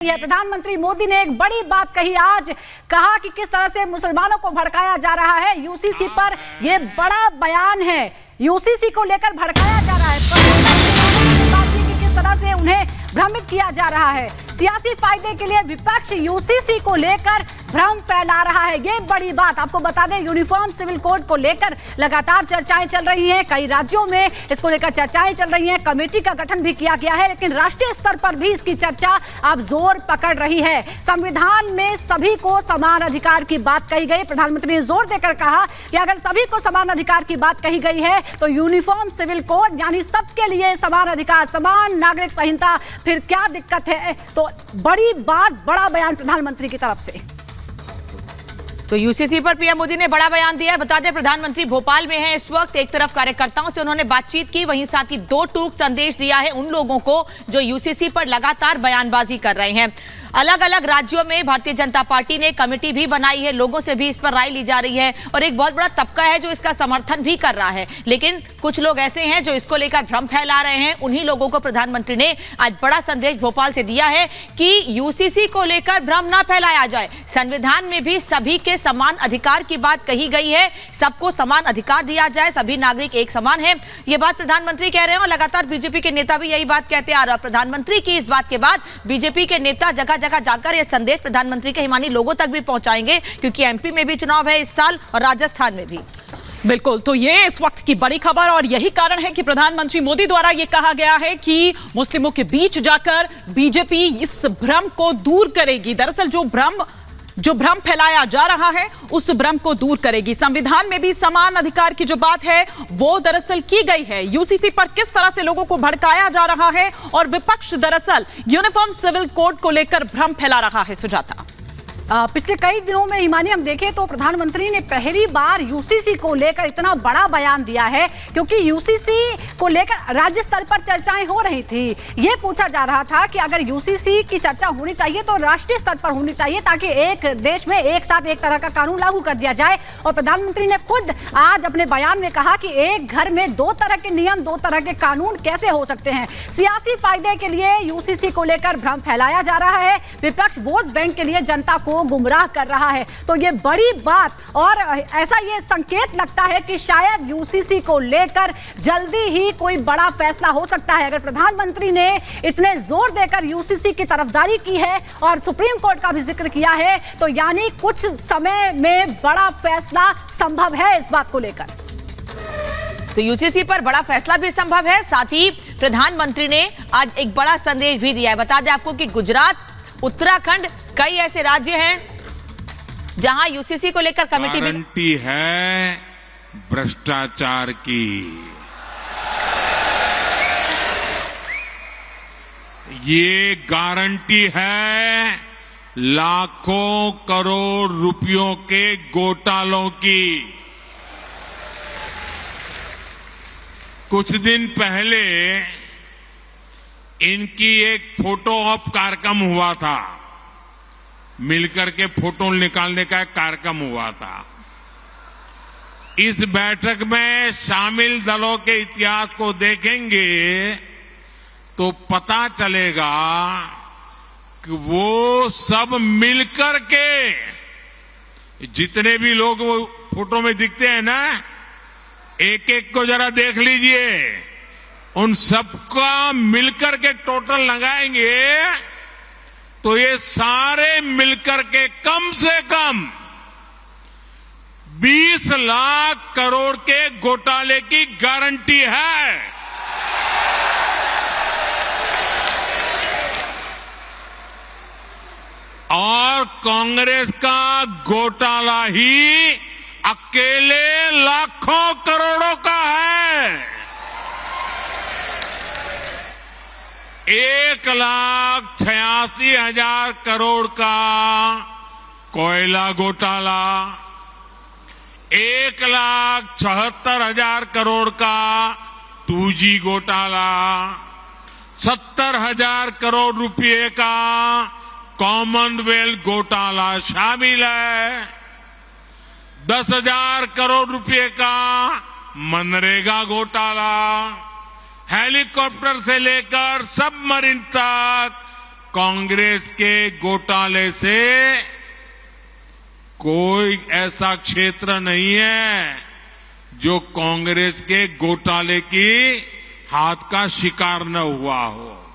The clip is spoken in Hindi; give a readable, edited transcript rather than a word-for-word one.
प्रधानमंत्री मोदी ने एक बड़ी बात कही आज, कहा कि किस तरह से मुसलमानों को भड़काया जा रहा है। यूसीसी पर यह बड़ा बयान है, यूसीसी को लेकर भड़काया जा रहा है, किस तरह से उन्हें भ्रमित किया जा रहा है। सियासी फायदे के लिए विपक्ष यूसीसी को लेकर भ्रम फैला रहा है। ये बड़ी बात आपको बता दें, यूनिफॉर्म सिविल कोड को लेकर लगातार चर्चाएं चल रही हैं, कई राज्यों में इसको लेकर चर्चाएं चल रही हैं, कमेटी का गठन भी किया गया है, लेकिन राष्ट्रीय स्तर पर भी इसकी चर्चा अब जोर पकड़ रही है। संविधान में सभी को समान अधिकार की बात कही गई। प्रधानमंत्री ने जोर देकर कहा कि अगर सभी को समान अधिकार की बात कही गई है तो यूनिफॉर्म सिविल कोड यानी सबके लिए समान अधिकार, समान नागरिक संहिता, फिर क्या दिक्कत है। तो बड़ी बात, बड़ा बयान प्रधानमंत्री की तरफ से। तो यूसीसी पर पीएम मोदी ने बड़ा बयान दिया है। बता दें, प्रधानमंत्री भोपाल में हैं इस वक्त। एक तरफ कार्यकर्ताओं से उन्होंने बातचीत की, वहीं साथ ही दो टूक संदेश दिया है उन लोगों को जो यूसीसी पर लगातार बयानबाजी कर रहे हैं। अलग अलग राज्यों में भारतीय जनता पार्टी ने कमेटी भी बनाई है, लोगों से भी इस पर राय ली जा रही है और एक बहुत बड़ा तबका है जो इसका समर्थन भी कर रहा है। लेकिन कुछ लोग ऐसे हैं जो इसको लेकर भ्रम फैला रहे हैं। उन्हीं लोगों को प्रधानमंत्री ने आज बड़ा संदेश भोपाल से दिया है कि यूसीसी को लेकर भ्रम ना फैलाया जाए। संविधान में भी सभी के समान अधिकार की बात कही गई है, सबको समान अधिकार दिया जाए, सभी नागरिक एक समान है। ये बात प्रधानमंत्री कह रहे हैं और लगातार बीजेपी के नेता भी यही बात कहते आ रहे हैं। प्रधानमंत्री की इस बात के बाद बीजेपी के नेता जगह जगह जाकर यह संदेश प्रधानमंत्री के हिमानी लोगों तक भी पहुंचाएंगे, क्योंकि एमपी में भी चुनाव है इस साल और राजस्थान में भी। बिल्कुल, तो ये इस वक्त की बड़ी खबर और यही कारण है कि प्रधानमंत्री मोदी द्वारा यह कहा गया है कि मुस्लिमों के बीच जाकर बीजेपी इस भ्रम को दूर करेगी। दरअसल जो भ्रम फैलाया जा रहा है उस भ्रम को दूर करेगी। संविधान में भी समान अधिकार की जो बात है वो दरअसल की गई है। यूसीसी पर किस तरह से लोगों को भड़काया जा रहा है और विपक्ष दरअसल यूनिफॉर्म सिविल कोड को लेकर भ्रम फैला रहा है। सुजाता, पिछले कई दिनों में हिमानी हम देखें तो प्रधानमंत्री ने पहली बार यूसीसी को लेकर इतना बड़ा बयान दिया है, क्योंकि यूसीसी को लेकर राज्य स्तर पर चर्चाएं हो रही थी। ये पूछा जा रहा था कि अगर यूसीसी की चर्चा होनी चाहिए तो राष्ट्रीय स्तर पर होनी चाहिए, ताकि एक देश में एक साथ एक तरह का कानून लागू कर दिया जाए। और प्रधानमंत्री ने खुद आज अपने बयान में कहा कि एक घर में दो तरह के नियम, दो तरह के कानून कैसे हो सकते हैं। सियासी फायदे के लिए यूसीसी को लेकर भ्रम फैलाया जा रहा है, विपक्ष वोट बैंक के लिए जनता को गुमराह कर रहा है। तो ये बड़ी बात, और ऐसा ये संकेत लगता है कि शायद यूसीसी को लेकर जल्दी ही कोई बड़ा फैसला हो सकता है। अगर प्रधानमंत्री ने इतने जोर देकर यूसीसी की तरफदारी की है और सुप्रीम कोर्ट का भी जिक्र किया है, तो यानी कुछ समय में बड़ा फैसला संभव है इस बात को लेकर। तो यूसीसी पर बड़ा फैसला भी संभव है। साथ ही प्रधानमंत्री ने आज एक बड़ा संदेश भी दिया है। बता दें आपको कि गुजरात, उत्तराखंड, कई ऐसे राज्य हैं जहां यूसीसी को लेकर कमेटी गारंटी है भ्रष्टाचार की। ये गारंटी है लाखों करोड़ रुपयों के घोटालों की। कुछ दिन पहले इनकी एक फोटो ऑप कार्यक्रम हुआ था, मिलकर के फोटो निकालने का एक कार्यक्रम हुआ था। इस बैठक में शामिल दलों के इतिहास को देखेंगे तो पता चलेगा कि वो सब मिलकर के, जितने भी लोग वो फोटो में दिखते हैं ना, एक एक को जरा देख लीजिए, उन सबका मिलकर के टोटल लगाएंगे तो ये सारे मिलकर के कम से कम 20 लाख करोड़ के घोटाले की गारंटी है। और कांग्रेस का घोटाला ही अकेले लाखों करोड़ों का है। 1,86,000 करोड़ का कोयला घोटाला, 1,76,000 करोड़ का 2G घोटाला, 70,000 करोड़ रुपए का कॉमनवेल्थ घोटाला शामिल है, 10,000 करोड़ रुपए का मनरेगा घोटाला, हेलीकॉप्टर से लेकर सबमरीन तक कांग्रेस के घोटाले से कोई ऐसा क्षेत्र नहीं है जो कांग्रेस के घोटाले की हाथ का शिकार न हुआ हो।